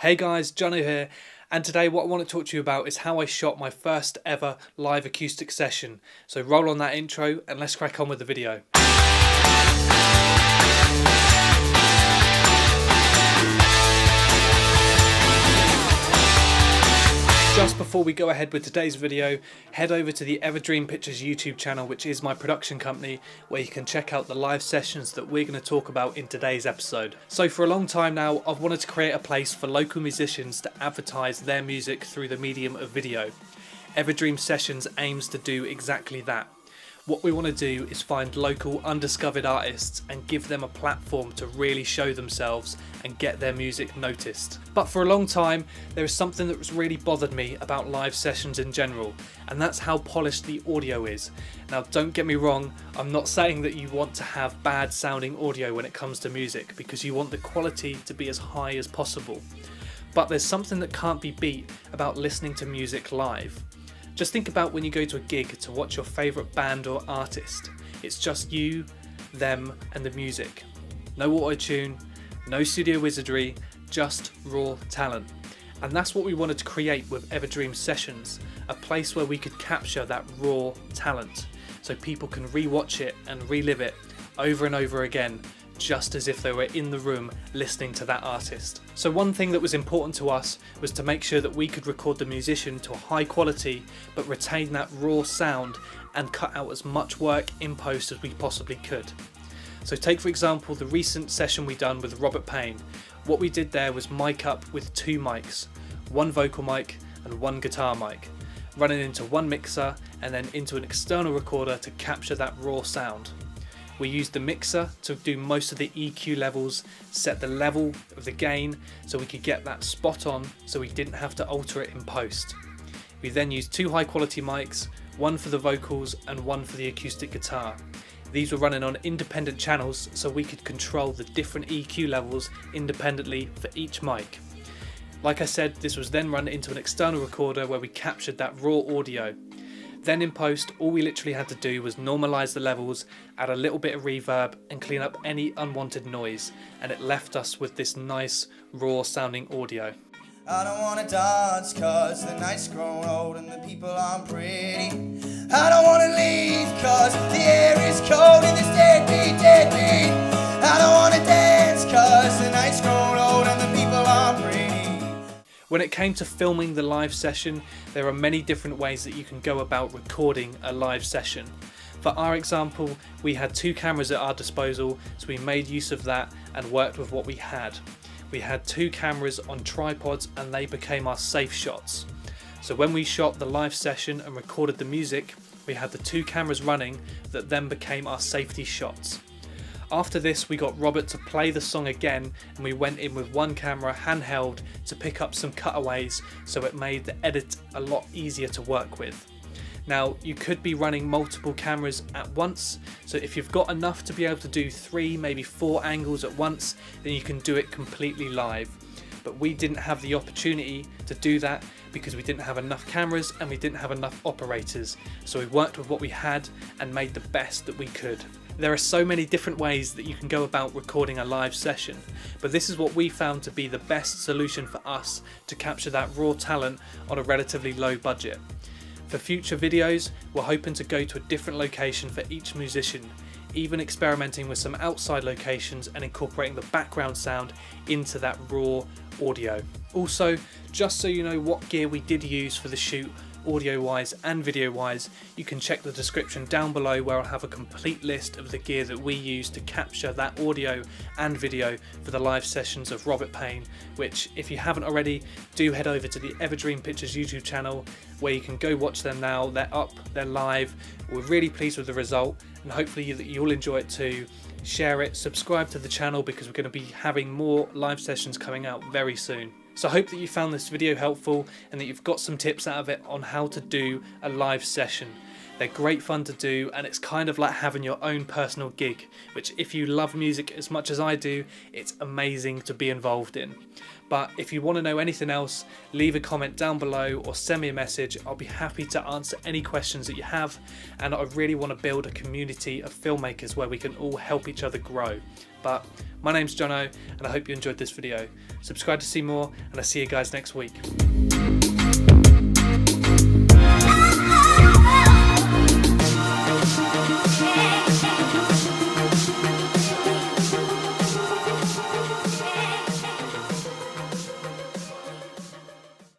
Hey guys, Jono here, and today what I want to talk to you about is how I shot my first ever live acoustic session. So roll on that intro and let's crack on with the video. Just before we go ahead with today's video, head over to the Everdream Pictures YouTube channel, which is my production company, where you can check out the live sessions that we're going to talk about in today's episode. So for a long time now, I've wanted to create a place for local musicians to advertise their music through the medium of video. Everdream Sessions aims to do exactly that. What we want to do is find local undiscovered artists and give them a platform to really show themselves and get their music noticed. But for a long time there is something that has really bothered me about live sessions in general, and that's how polished the audio is. Now don't get me wrong, I'm not saying that you want to have bad sounding audio when it comes to music, because you want the quality to be as high as possible. But there's something that can't be beat about listening to music live. Just think about when you go to a gig to watch your favourite band or artist. It's just you, them and the music. No auto-tune, no studio wizardry, just raw talent. And that's what we wanted to create with Everdream Sessions, a place where we could capture that raw talent so people can re-watch it and relive it over and over again, just as if they were in the room listening to that artist. So one thing that was important to us was to make sure that we could record the musician to a high quality but retain that raw sound and cut out as much work in post as we possibly could. So take for example the recent session we done with Robert Payne. What we did there was mic up with two mics, one vocal mic and one guitar mic, running into one mixer and then into an external recorder to capture that raw sound. We used the mixer to do most of the EQ levels, set the level of the gain so we could get that spot on so we didn't have to alter it in post. We then used two high quality mics, one for the vocals and one for the acoustic guitar. These were running on independent channels so we could control the different EQ levels independently for each mic. Like I said, this was then run into an external recorder where we captured that raw audio. Then in post, all we literally had to do was normalise the levels, add a little bit of reverb and clean up any unwanted noise, and it left us with this nice raw sounding audio. I don't wanna dance cause the night's grown old and the people aren't pretty. I don't wanna leave cause the air is cold and this deadbeat. I don't wanna dance cause the night's grown old and the people aren't pretty. When it came to filming the live session, there are many different ways that you can go about recording a live session. For our example, we had two cameras at our disposal, so we made use of that and worked with what we had. We had two cameras on tripods and they became our safe shots. So when we shot the live session and recorded the music, we had the two cameras running that then became our safety shots. After this, we got Robert to play the song again and we went in with one camera handheld to pick up some cutaways, so it made the edit a lot easier to work with. Now you could be running multiple cameras at once, so if you've got enough to be able to do 3, maybe 4 angles at once, then you can do it completely live. But we didn't have the opportunity to do that because we didn't have enough cameras and we didn't have enough operators, so we worked with what we had and made the best that we could. There are so many different ways that you can go about recording a live session, but this is what we found to be the best solution for us to capture that raw talent on a relatively low budget. For future videos, we're hoping to go to a different location for each musician, even experimenting with some outside locations and incorporating the background sound into that raw audio. Also, just so you know what gear we did use for the shoot, audio wise and video wise, you can check the description down below where I'll have a complete list of the gear that we use to capture that audio and video for the live sessions of Robert Payne, which if you haven't already, do head over to the Everdream Pictures YouTube channel where you can go watch them now. They're up, they're live. We're really pleased with the result and hopefully you'll enjoy it too. Share it, subscribe to the channel because we're going to be having more live sessions coming out very soon. So I hope that you found this video helpful and that you've got some tips out of it on how to do a live session. They're great fun to do, and it's kind of like having your own personal gig, which if you love music as much as I do, it's amazing to be involved in. But if you want to know anything else, leave a comment down below or send me a message. I'll be happy to answer any questions that you have, and I really want to build a community of filmmakers where we can all help each other grow. But my name's Jono, and I hope you enjoyed this video. Subscribe to see more, and I'll see you guys next week.